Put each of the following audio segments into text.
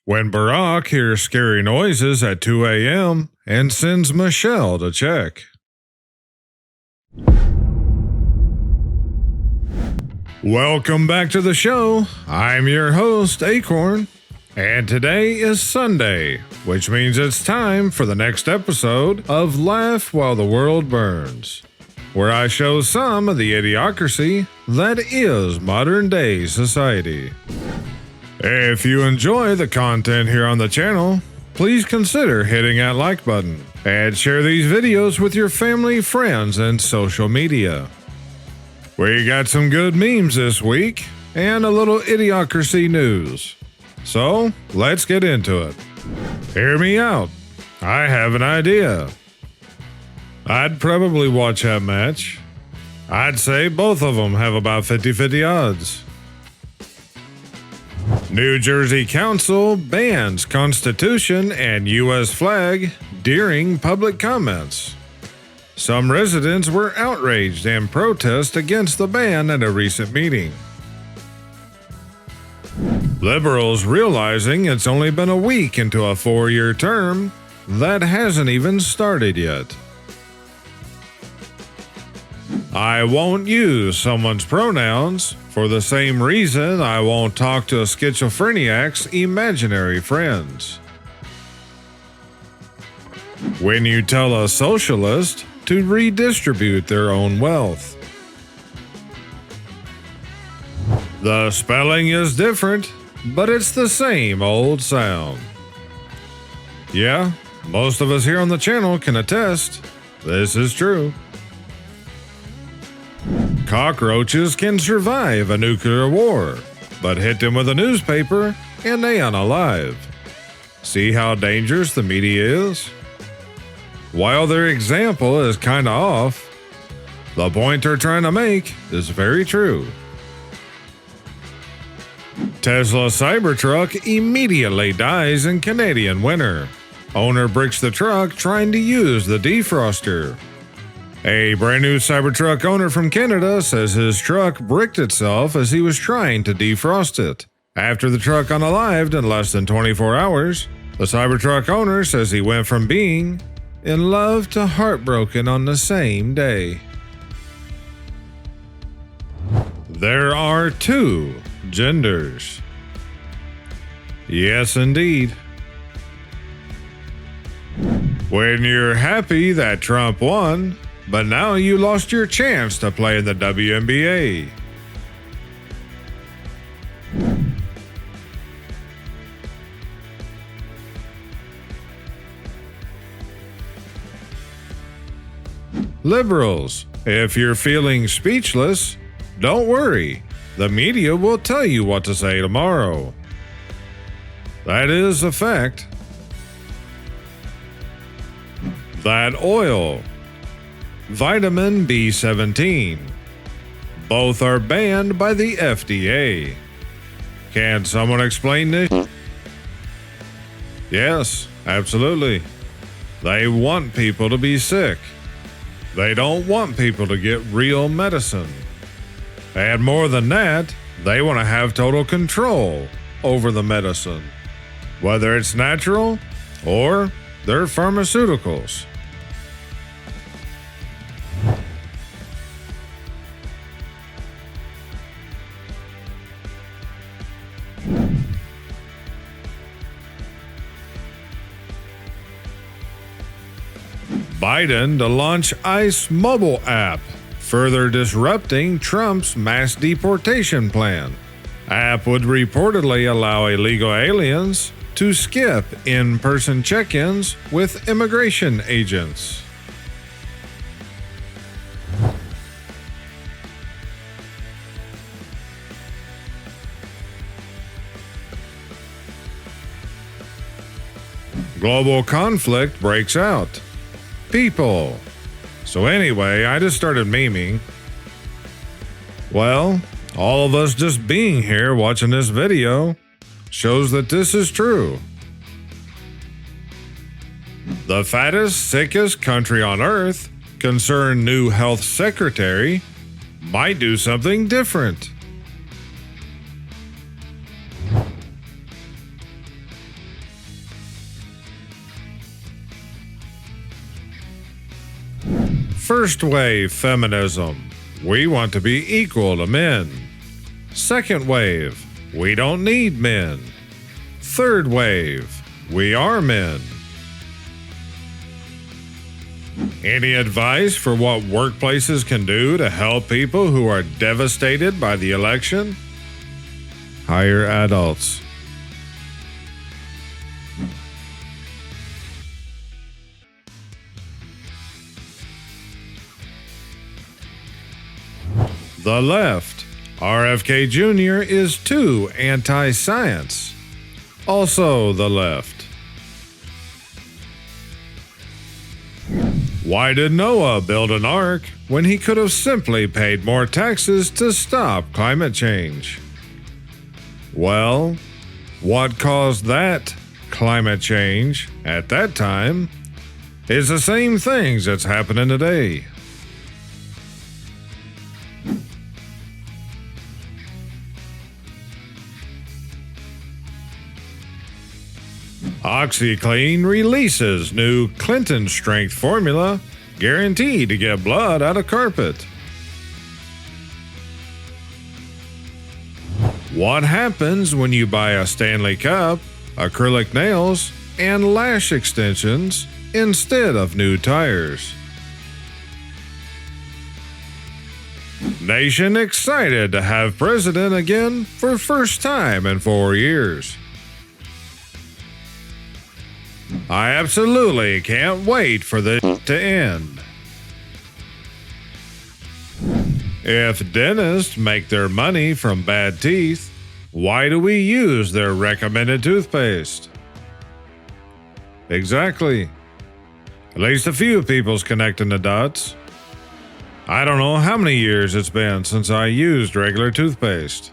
When Barack hears scary noises at 2 a.m. and sends Michelle to check. Welcome back to the show. I'm your host, Akorn, and today is Sunday, which means it's time for the next episode of Laugh While the World Burns, where I show some of the idiocracy that is modern-day society. If you enjoy the content here on the channel, please consider hitting that like button and share these videos with your family, friends, and social media. We got some good memes this week and a little idiocracy news. So, let's get into it. Hear me out. I have an idea. I'd probably watch that match. I'd say both of them have about 50-50 odds. New Jersey Council bans Constitution and U.S. flag during public comments. Some residents were outraged and protest against the ban at a recent meeting. Liberals realizing it's only been a week into a 4-year term that hasn't even started yet. I won't use someone's pronouns for the same reason I won't talk to a schizophreniac's imaginary friends. When you tell a socialist to redistribute their own wealth. The spelling is different, but it's the same old sound. Yeah, most of us here on the channel can attest this is true. Cockroaches can survive a nuclear war, but hit them with a newspaper and they unalive. See how dangerous the media is? While their example is kinda off, the point they're trying to make is very true. Tesla Cybertruck immediately dies in Canadian winter. Owner bricks the truck trying to use the defroster. A brand new Cybertruck owner from Canada says his truck bricked itself as he was trying to defrost it. After the truck unalived in less than 24 hours, the Cybertruck owner says he went from being in love to heartbroken on the same day. There are 2 genders. Yes, indeed. When you're happy that Trump won, but now you lost your chance to play in the WNBA. Liberals, if you're feeling speechless, don't worry. The media will tell you what to say tomorrow. That is a fact. That oil. Vitamin B17. Both are banned by the FDA. Can someone explain this? Yes, absolutely. They want people to be sick. They don't want people to get real medicine. And more than that, they want to have total control over the medicine, whether it's natural or they're pharmaceuticals. Biden to launch ICE mobile app, further disrupting Trump's mass deportation plan. App would reportedly allow illegal aliens to skip in-person check-ins with immigration agents. Global conflict breaks out. People. So anyway, I just started memeing. Well, all of us just being here watching this video shows that this is true. The fattest, sickest country on earth, concerned new health secretary, might do something different. First wave feminism. We want to be equal to men. Second wave. We don't need men. Third wave. We are men. Any advice for what workplaces can do to help people who are devastated by the election? Hire adults. The left. RFK Jr. is too anti-science. Also the left. Why did Noah build an ark when he could have simply paid more taxes to stop climate change? Well, what caused that climate change at that time is the same things that's happening today. OxyClean releases new Clinton strength formula guaranteed to get blood out of carpet. What happens when you buy a Stanley Cup, acrylic nails, and lash extensions instead of new tires? Nation excited to have president again for first time in 4 years. I absolutely can't wait for this to end. If dentists make their money from bad teeth, why do we use their recommended toothpaste? Exactly. At least a few people's connecting the dots. I don't know how many years it's been since I used regular toothpaste.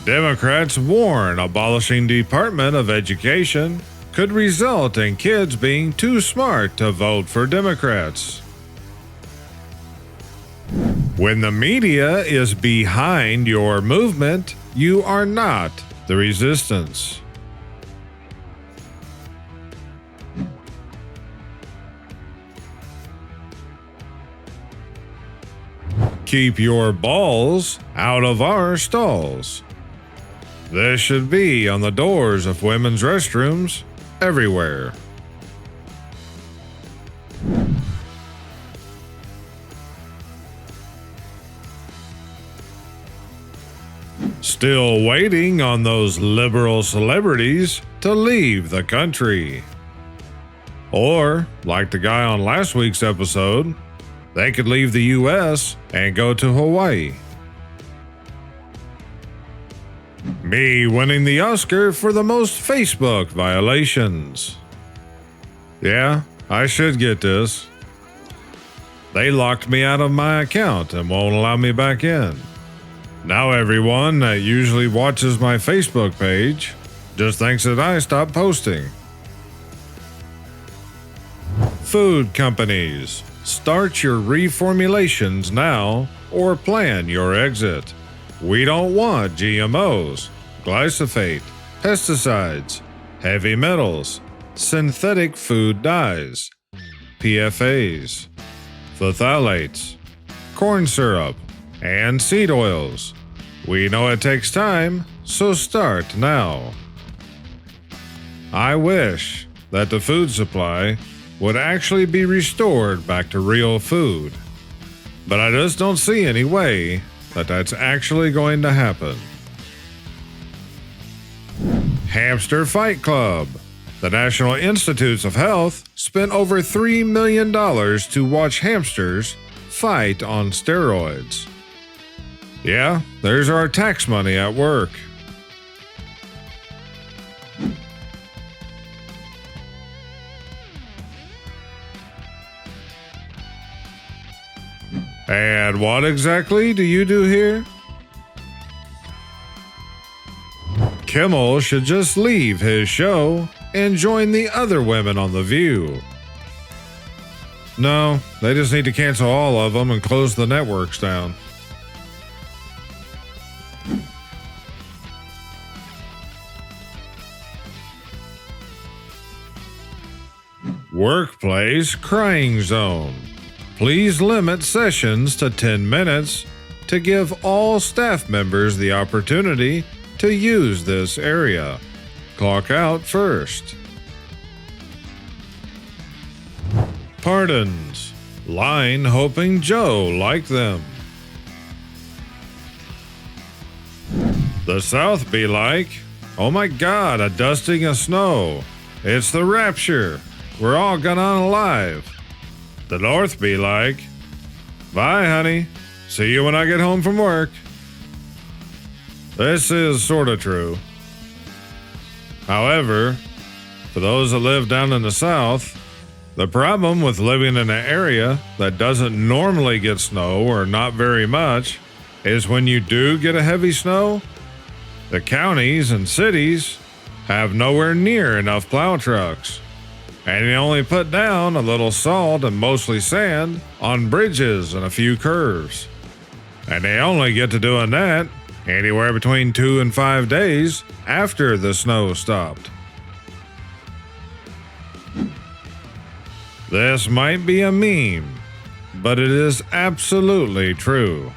Democrats warn abolishing Department of Education could result in kids being too smart to vote for Democrats. When the media is behind your movement, you are not the resistance. Keep your balls out of our stalls. This should be on the doors of women's restrooms everywhere. Still waiting on those liberal celebrities to leave the country. Or, like the guy on last week's episode, they could leave the US and go to Hawaii. Me winning the Oscar for the most Facebook violations. Yeah, I should get this. They locked me out of my account and won't allow me back in. Now everyone that usually watches my Facebook page just thinks that I stopped posting. Food companies, start your reformulations now or plan your exit. We don't want GMOs, glyphosate, pesticides, heavy metals, synthetic food dyes, PFAs, phthalates, corn syrup, and seed oils. We know it takes time, so start now. I wish that the food supply would actually be restored back to real food, but I just don't see any way that that's actually going to happen. Hamster Fight Club. The National Institutes of Health spent over $3 million to watch hamsters fight on steroids. Yeah, there's our tax money at work. And what exactly do you do here? Kimmel should just leave his show and join the other women on The View. No, they just need to cancel all of them and close the networks down. Workplace crying zone. Please limit sessions to 10 minutes to give all staff members the opportunity to use this area. Clock out first. Pardons. Line hoping Joe liked them. The South be like, oh my God, a dusting of snow. It's the rapture. We're all gonna unalive. The North be like, bye honey. See you when I get home from work. This is sorta true. However, for those that live down in the South, the problem with living in an area that doesn't normally get snow or not very much is when you do get a heavy snow, the counties and cities have nowhere near enough plow trucks, and they only put down a little salt and mostly sand on bridges and a few curves. And they only get to doing that anywhere between 2 and 5 days after the snow stopped. This might be a meme, but it is absolutely true.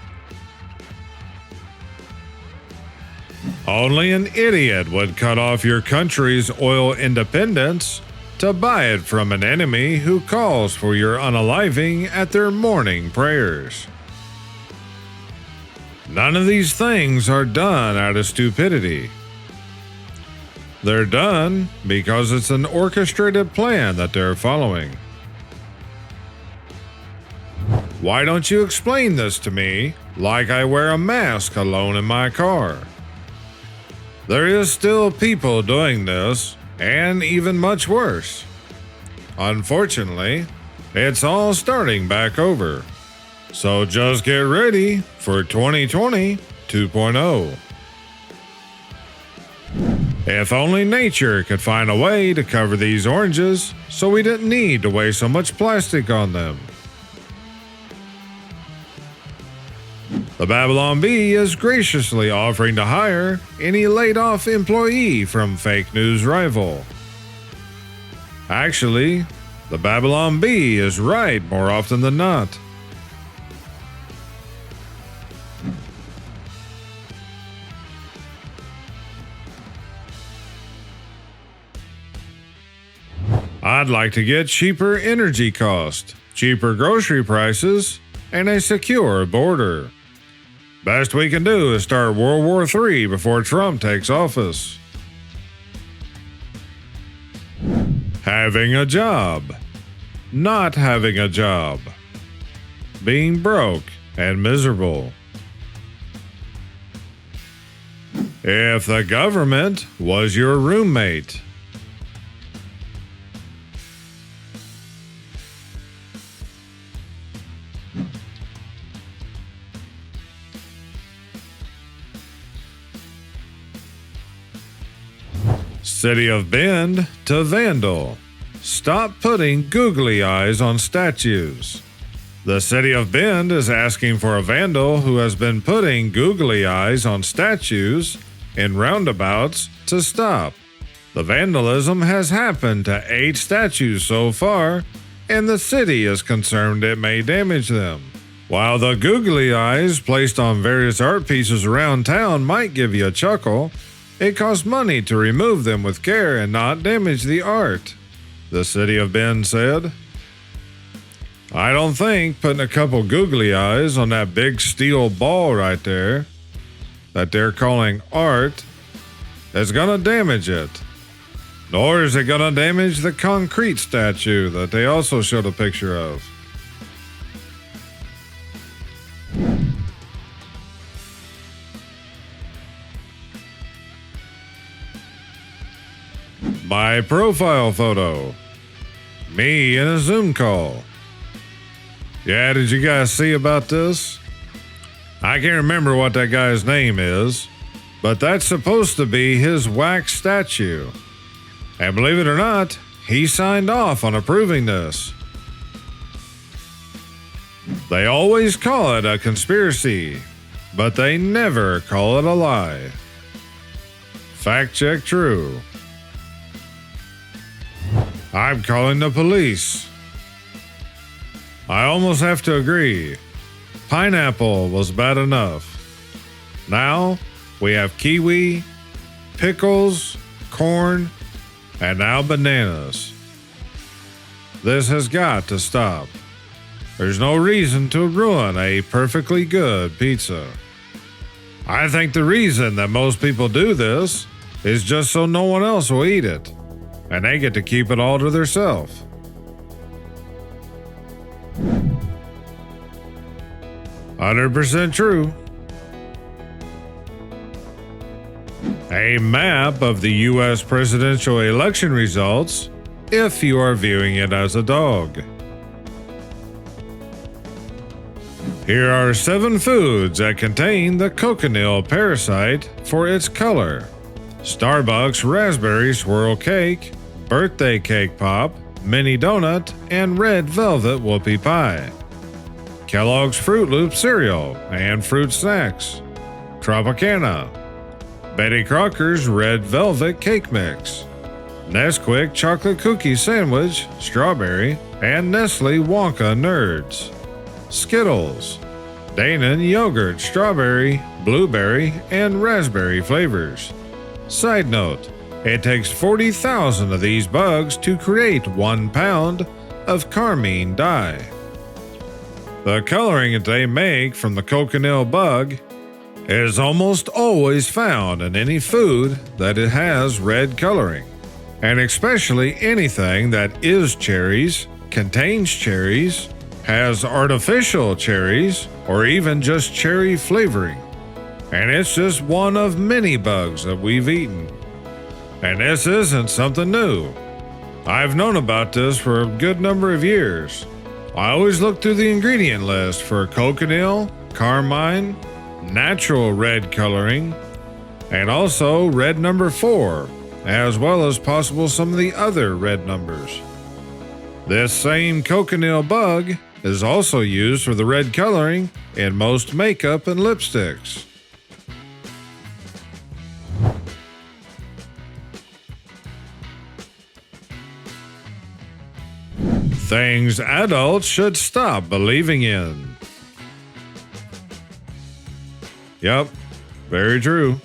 Only an idiot would cut off your country's oil independence to buy it from an enemy who calls for your unaliving at their morning prayers. None of these things are done out of stupidity. They're done because it's an orchestrated plan that they're following. Why don't you explain this to me like I wear a mask alone in my car? There is still people doing this, and even much worse. Unfortunately, it's all starting back over. So just get ready for 2020 2.0. If only nature could find a way to cover these oranges so we didn't need to waste so much plastic on them. The Babylon Bee is graciously offering to hire any laid-off employee from fake news rival. Actually, the Babylon Bee is right more often than not. I'd like to get cheaper energy cost, cheaper grocery prices, and a secure border. Best we can do is start World War III before Trump takes office. Having a job. Not having a job. Being broke and miserable. If the government was your roommate. City of Bend to Vandal. Stop putting googly eyes on statues. The City of Bend is asking for a vandal who has been putting googly eyes on statues in roundabouts to stop. The vandalism has happened to 8 statues so far, and the city is concerned it may damage them. While the googly eyes placed on various art pieces around town might give you a chuckle, it costs money to remove them with care and not damage the art, the City of Bend said. I don't think putting a couple googly eyes on that big steel ball right there, that they're calling art, is gonna damage it. Nor is it gonna damage the concrete statue that they also showed a picture of. My profile photo. Me in a Zoom call. Yeah, did you guys see about this? I can't remember what that guy's name is, but that's supposed to be his wax statue. And believe it or not, he signed off on approving this. They always call it a conspiracy, but they never call it a lie. Fact check true. I'm calling the police. I almost have to agree. Pineapple was bad enough. Now we have kiwi, pickles, corn, and now bananas. This has got to stop. There's no reason to ruin a perfectly good pizza. I think the reason that most people do this is just so no one else will eat it, and they get to keep it all to themselves. %100% true. A map of the U.S. presidential election results if you are viewing it as a dog. Here are 7 foods that contain the cochineal parasite for its color: Starbucks raspberry swirl cake, birthday cake pop, mini donut, and red velvet whoopie pie. Kellogg's Fruit Loop cereal and fruit snacks. Tropicana. Betty Crocker's red velvet cake mix. Nesquik chocolate cookie sandwich, strawberry, and Nestle Wonka Nerds. Skittles. Dannon yogurt strawberry, blueberry, and raspberry flavors. Side note, it takes 40,000 of these bugs to create 1 pound of carmine dye. The coloring that they make from the cochineal bug is almost always found in any food that it has red coloring, and especially anything that is cherries, contains cherries, has artificial cherries, or even just cherry flavoring. And it's just one of many bugs that we've eaten. And this isn't something new. I've known about this for a good number of years. I always look through the ingredient list for cochineal, carmine, natural red coloring, and also red number 4, as well as possible some of the other red numbers. This same cochineal bug is also used for the red coloring in most makeup and lipsticks. Things adults should stop believing in. Yep, very true.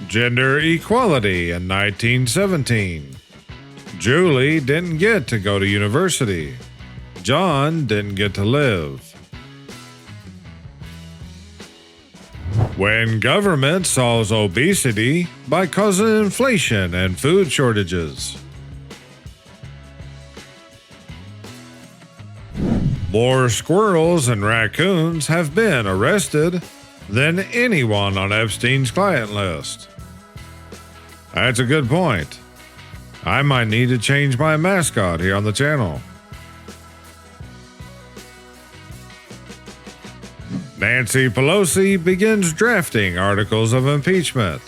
Gender equality in 1917. Julie didn't get to go to university. John didn't get to live. When government solves obesity by causing inflation and food shortages. More squirrels and raccoons have been arrested than anyone on Epstein's client list. That's a good point. I might need to change my mascot here on the channel. Nancy Pelosi begins drafting articles of impeachment.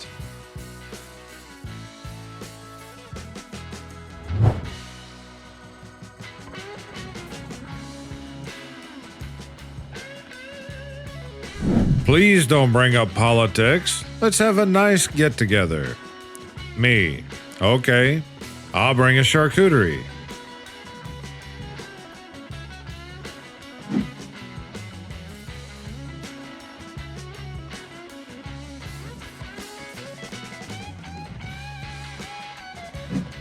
Please don't bring up politics. Let's have a nice get-together. Me. Okay. I'll bring a charcuterie.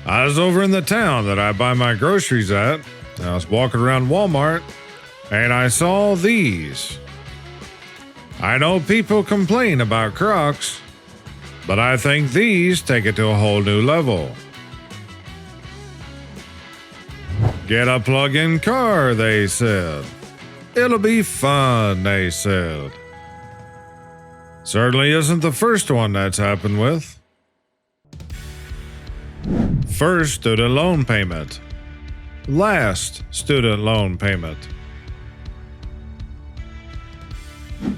I was over in the town that I buy my groceries at. I was walking around Walmart and I saw these. I know people complain about Crocs, but I think these take it to a whole new level. Get a plug-in car, they said. It'll be fun, they said. Certainly isn't the first one that's happened with. First student loan payment. Last student loan payment.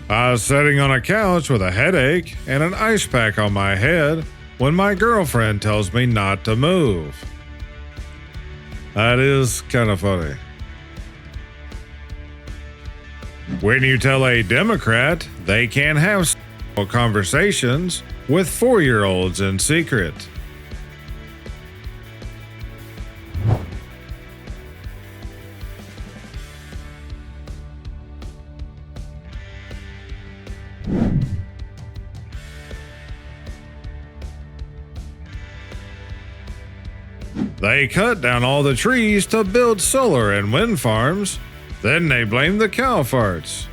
I was sitting on a couch with a headache and an ice pack on my head when my girlfriend tells me not to move. That is kind of funny. When you tell a Democrat they can't have conversations with 4-year-olds in secret. They cut down all the trees to build solar and wind farms, then they blame the cow farts.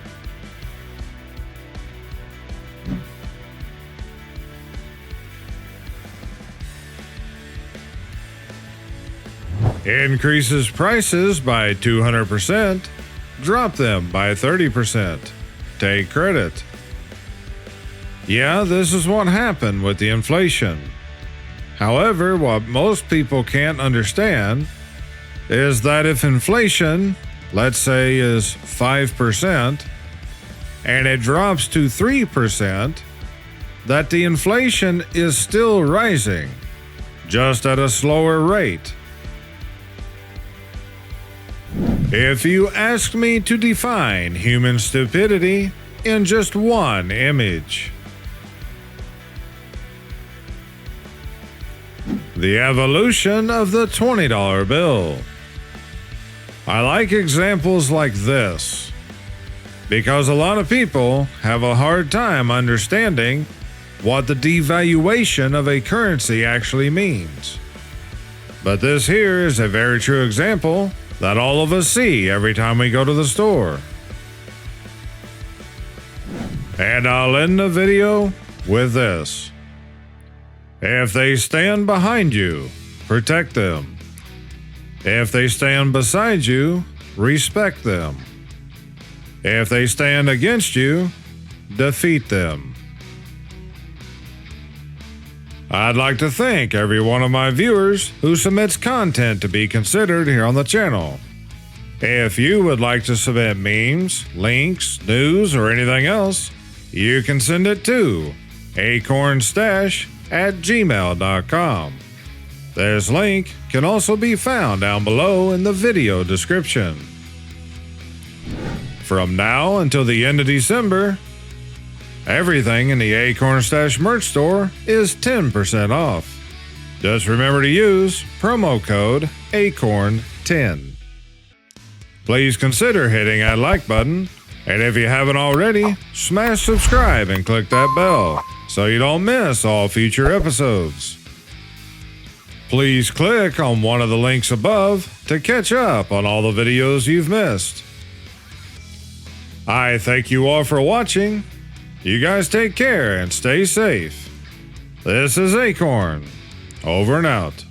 Increases prices by 200%, drop them by 30%. Take credit. Yeah, this is what happened with the inflation. However, what most people can't understand is that if inflation, let's say, is 5%, and it drops to 3%, that the inflation is still rising, just at a slower rate. If you ask me to define human stupidity in just one image, the evolution of the $20 bill. I like examples like this because a lot of people have a hard time understanding what the devaluation of a currency actually means. But this here is a very true example that all of us see every time we go to the store. And I'll end the video with this. If they stand behind you, protect them. If they stand beside you, respect them. If they stand against you, defeat them. I'd like to thank every one of my viewers who submits content to be considered here on the channel. If you would like to submit memes, links, news, or anything else, you can send it to akornzstash@gmail.com. This link can also be found down below in the video description. From now until the end of December, everything in the Akorn Stash merch store is 10% off. Just remember to use promo code AKORN10. Please consider hitting that like button, and if you haven't already, smash subscribe and click that bell so you don't miss all future episodes. Please click on one of the links above to catch up on all the videos you've missed. I thank you all for watching. You guys take care and stay safe. This is Akorn, over and out.